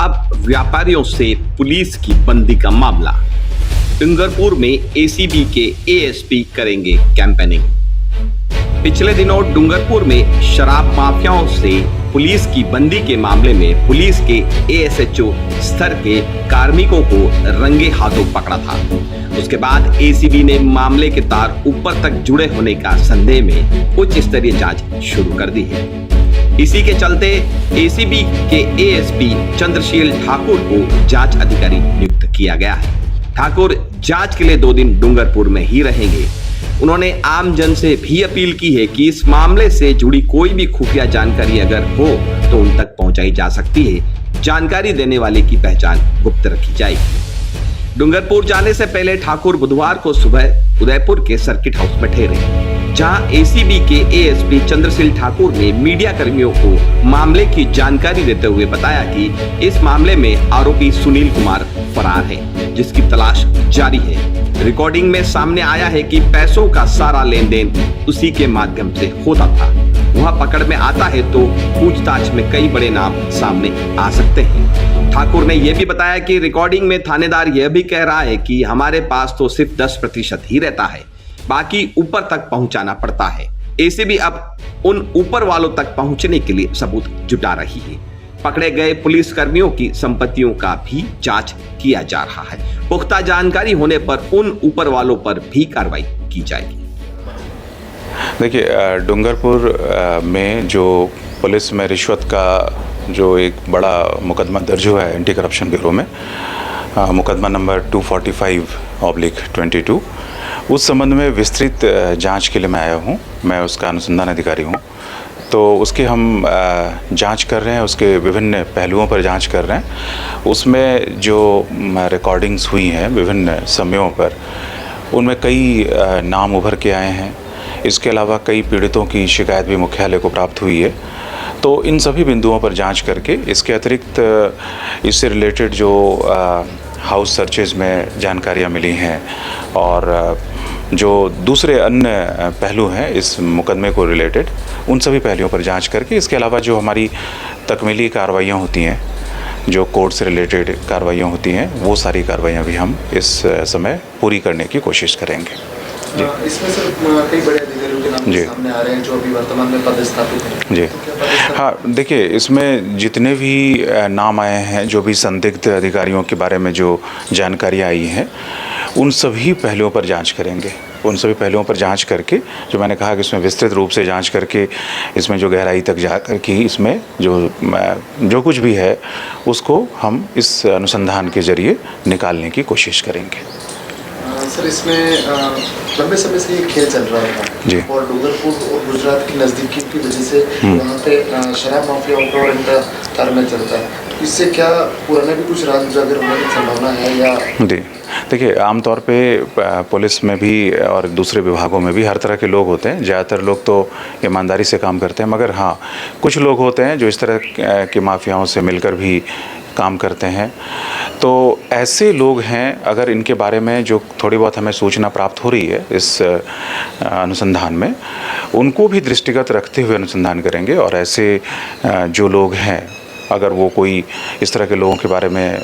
अब व्यापारियों से पुलिस की बंदी का मामला। डूंगरपुर में एसीबी के एएसपी करेंगे कैंपेनिंग। पिछले दिनों डूंगरपुर में शराब माफियाओं से पुलिस की बंदी के मामले में पुलिस के एएसएचओ स्तर के कार्मिकों को रंगे हाथों पकड़ा था। उसके बाद एसीबी ने मामले के तार ऊपर तक जुड़े होने का संदेह में उच्च स्तरीय जांच शुरू कर दी है। इसी के चलते एसीबी के एएसपी चंद्रशील ठाकुर को जांच अधिकारी नियुक्त किया गया है। ठाकुर जांच के लिए 2 दिन डूंगरपुर में ही रहेंगे। उन्होंने आम जन से भी अपील की है कि इस मामले से जुड़ी कोई भी खुफिया जानकारी अगर हो तो उन तक पहुंचाई जा सकती है। जानकारी देने वाले की पहचान गुप्त रखी जाएगी। डूंगरपुर जाने से पहले ठाकुर बुधवार को सुबह उदयपुर के सर्किट हाउस में ठहरे, जहां एसीबी के एएसपी चंद्रशील ठाकुर ने मीडिया कर्मियों को मामले की जानकारी देते हुए बताया कि इस मामले में आरोपी सुनील कुमार फरार है, जिसकी तलाश जारी है। रिकॉर्डिंग में सामने आया है कि पैसों का सारा लेन देन उसी के माध्यम से होता था। वह पकड़ में आता है तो पूछताछ में कई बड़े नाम सामने आ सकते हैं। ठाकुर ने यह भी बताया कि रिकॉर्डिंग में थानेदार यह भी कह रहा है कि हमारे पास तो सिर्फ 10% ही रहता है, बाकी ऊपर तक पहुंचाना पड़ता है। एसीबी अब उन ऊपर वालों तक पहुंचने के लिए सबूत जुटा रही है। पकड़े गए पुलिस कर्मियों की संपत्तियों का भी जांच किया जा रहा है। पुख्ता जानकारी होने पर उन ऊपर वालों पर भी कार्रवाई की जाएगी। देखिए, डूंगरपुर में जो पुलिस में रिश्वत का जो एक बड़ा मुकदमा दर्ज हुआ है एंटी करप्शन ब्यूरो में, मुकदमा नंबर 245/22, उस संबंध में विस्तृत जांच के लिए मैं आया हूं। मैं उसका अनुसंधान अधिकारी हूं। तो उसकी हम जांच कर रहे हैं, उसके विभिन्न पहलुओं पर जांच कर रहे हैं। उसमें जो रिकॉर्डिंग्स हुई हैं विभिन्न समयों पर, उनमें कई नाम उभर के आए हैं। इसके अलावा कई पीड़ितों की शिकायत भी मुख्यालय को प्राप्त हुई है। तो इन सभी बिंदुओं पर जांच करके इसके अतिरिक्त इससे रिलेटेड जो हाउस सर्चेज में जानकारियां मिली हैं और जो दूसरे अन्य पहलू हैं इस मुकदमे को रिलेटेड, उन सभी पहलुओं पर जांच करके इसके अलावा जो हमारी तकमीली कार्रवाइयाँ होती हैं, जो कोर्ट से रिलेटेड कार्रवाइयाँ होती हैं, वो सारी कार्रवाइयाँ भी हम इस समय पूरी करने की कोशिश करेंगे। इसमें सर कई बड़े अधिकारियों के नाम सामने आ रहे हैं जो अभी वर्तमान में पदस्थापित हैं। जी हाँ, देखिए, इसमें जितने भी नाम आए हैं, जो भी संदिग्ध अधिकारियों के बारे में जो जानकारियाँ आई हैं, उन सभी पहलुओं पर जांच करेंगे। उन सभी पहलुओं पर जांच करके, जो मैंने कहा कि इसमें विस्तृत रूप से जांच करके, इसमें जो गहराई तक जा कर के इसमें जो कुछ भी है उसको हम इस अनुसंधान के जरिए निकालने की कोशिश करेंगे। सर, इसमें लंबे समय से ये खेल चल रहा था जी, और डूंगरपुर और गुजरात की नज़दीकी की वजह से वहाँ पे शराब माफियाओं का और इनका तालमेल चलता है। इससे क्या पुराने भी कुछ राज उजागर होने की संभावना है या? जी देखिए, आमतौर पे पुलिस में भी और दूसरे विभागों में भी हर तरह के लोग होते हैं। ज़्यादातर लोग तो ईमानदारी से काम करते हैं, मगर हाँ, कुछ लोग होते हैं जो इस तरह के माफियाओं से मिलकर भी काम करते हैं। तो ऐसे लोग हैं, अगर इनके बारे में जो थोड़ी बहुत हमें सूचना प्राप्त हो रही है इस अनुसंधान में, उनको भी दृष्टिगत रखते हुए अनुसंधान करेंगे। और ऐसे जो लोग हैं, अगर वो कोई इस तरह के लोगों के बारे में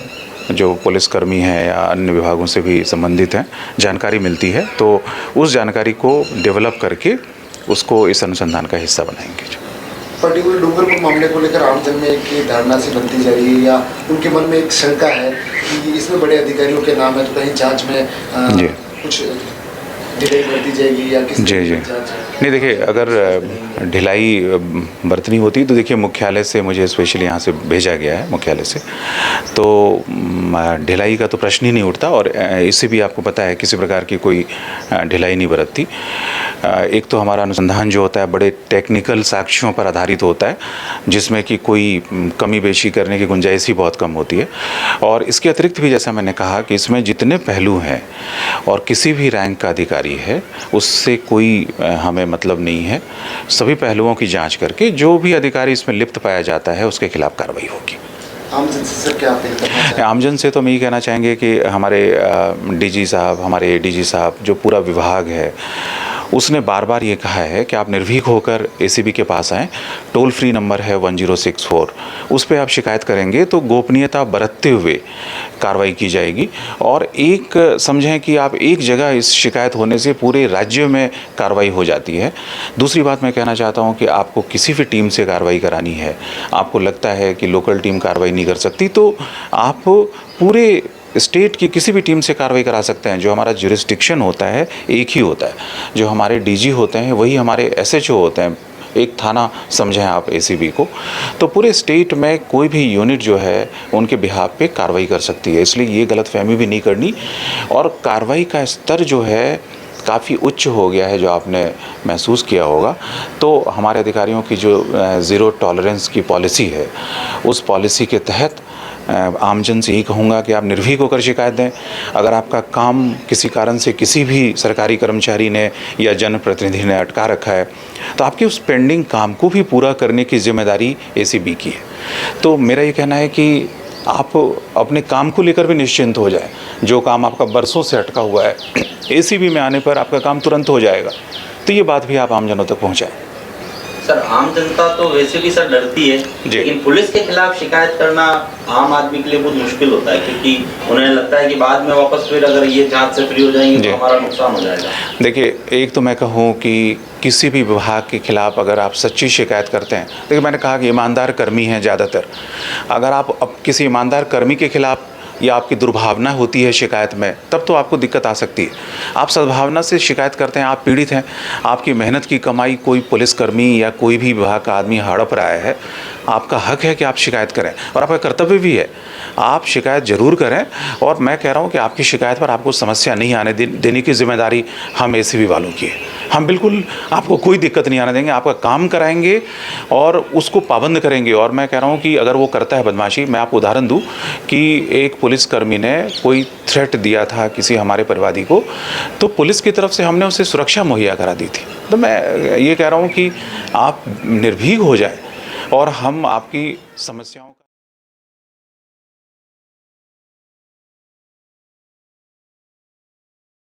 जो पुलिसकर्मी हैं या अन्य विभागों से भी संबंधित हैं, जानकारी मिलती है, तो उस जानकारी को डेवलप करके उसको इस अनुसंधान का हिस्सा बनाएंगे। पर्टिकुलर डूंगरपुर मामले को लेकर आम जन में एक धारणा सी बनती जा रही है या उनके मन में एक शंका है कि इसमें बड़े अधिकारियों के नाम है, तो कहीं जांच में कुछ ढिलाई बरती जाएगी या किस? जी नहीं, देखिए, अगर ढिलाई बरतनी होती तो देखिए मुख्यालय से मुझे स्पेशली यहाँ से भेजा गया है, मुख्यालय से, तो ढिलाई का तो प्रश्न ही नहीं उठता। और इससे भी आपको पता है किसी प्रकार की कोई ढिलाई नहीं बरतती। एक तो हमारा अनुसंधान जो होता है बड़े टेक्निकल साक्ष्यों पर आधारित होता है, जिसमें कि कोई कमी बेशी करने की गुंजाइश ही बहुत कम होती है। और इसके अतिरिक्त भी, जैसा मैंने कहा, कि इसमें जितने पहलू हैं और किसी भी रैंक का अधिकारी है उससे कोई हमें मतलब नहीं है। सभी पहलुओं की जांच करके जो भी अधिकारी इसमें लिप्त पाया जाता है उसके खिलाफ कार्रवाई होगी। आमजन से सर क्या अपील करना चाहेंगे? आमजन से तो मैं ये कहना चाहेंगे कि हमारे डीजी साहब, हमारे एडीजी साहब, जो पूरा विभाग है, उसने बार बार ये कहा है कि आप निर्भीक होकर एसीबी के पास आएँ। टोल फ्री नंबर है 1064, उस पर आप शिकायत करेंगे तो गोपनीयता बरतते हुए कार्रवाई की जाएगी। और एक समझें कि आप एक जगह इस शिकायत होने से पूरे राज्य में कार्रवाई हो जाती है। दूसरी बात मैं कहना चाहता हूँ कि आपको किसी भी टीम से कार्रवाई करानी है, आपको लगता है कि लोकल टीम कार्रवाई नहीं कर सकती, तो आप पूरे स्टेट की किसी भी टीम से कार्रवाई करा सकते हैं। जो हमारा जुरिस्डिक्शन होता है एक ही होता है, जो हमारे डीजी होते हैं वही हमारे एसएचओ होते हैं, एक थाना समझें आप एसीबी को। तो पूरे स्टेट में कोई भी यूनिट जो है उनके बिहाफ पे कार्रवाई कर सकती है, इसलिए ये गलतफहमी भी नहीं करनी। और कार्रवाई का स्तर जो है काफ़ी उच्च हो गया है, जो आपने महसूस किया होगा। तो हमारे अधिकारियों की जो ज़ीरो टॉलरेंस की पॉलिसी है, उस पॉलिसी के तहत आमजन से यही कहूँगा कि आप निर्भीक होकर शिकायत दें। अगर आपका काम किसी कारण से किसी भी सरकारी कर्मचारी ने या जनप्रतिनिधि ने अटका रखा है, तो आपके उस पेंडिंग काम को भी पूरा करने की जिम्मेदारी एसीबी की है। तो मेरा ये कहना है कि आप अपने काम को लेकर भी निश्चिंत हो जाएं। जो काम आपका बरसों से अटका हुआ है, एसीबी में आने पर आपका काम तुरंत हो जाएगा। तो ये बात भी आप आमजनों तक पहुँचाएं। सर, आम जनता तो वैसे भी सर डरती है, लेकिन पुलिस के खिलाफ शिकायत करना आम आदमी के लिए बहुत मुश्किल होता है, क्योंकि उन्हें लगता है कि बाद में वापस फिर अगर ये जांच से फ्री हो जाएंगे तो हमारा नुकसान हो जाएगा। देखिए, एक तो मैं कहूँ कि किसी भी विभाग के खिलाफ अगर आप सच्ची शिकायत करते हैं, देखिए मैंने कहा कि ईमानदार कर्मी हैं ज़्यादातर। अगर आप अब किसी ईमानदार कर्मी के खिलाफ या आपकी दुर्भावना होती है शिकायत में, तब तो आपको दिक्कत आ सकती है। आप सद्भावना से शिकायत करते हैं, आप पीड़ित हैं, आपकी मेहनत की कमाई कोई पुलिसकर्मी या कोई भी विभाग का आदमी हड़प रहा है, आपका हक है कि आप शिकायत करें और आपका कर्तव्य भी है, आप शिकायत ज़रूर करें। और मैं कह रहा हूँ कि आपकी शिकायत पर आपको समस्या नहीं आने देने की जिम्मेदारी हम एसीबी वालों की है। हम बिल्कुल आपको कोई दिक्कत नहीं आने देंगे, आपका काम कराएंगे और उसको पाबंद करेंगे। और मैं कह रहा हूँ कि अगर वो करता है बदमाशी, मैं आपको उदाहरण दूँ कि एक पुलिसकर्मी ने कोई थ्रेट दिया था किसी हमारे परिवादी को, तो पुलिस की तरफ से हमने उसे सुरक्षा मुहैया करा दी थी। तो मैं ये कह रहा हूँ कि आप निर्भीक हो जाए और हम आपकी समस्याओं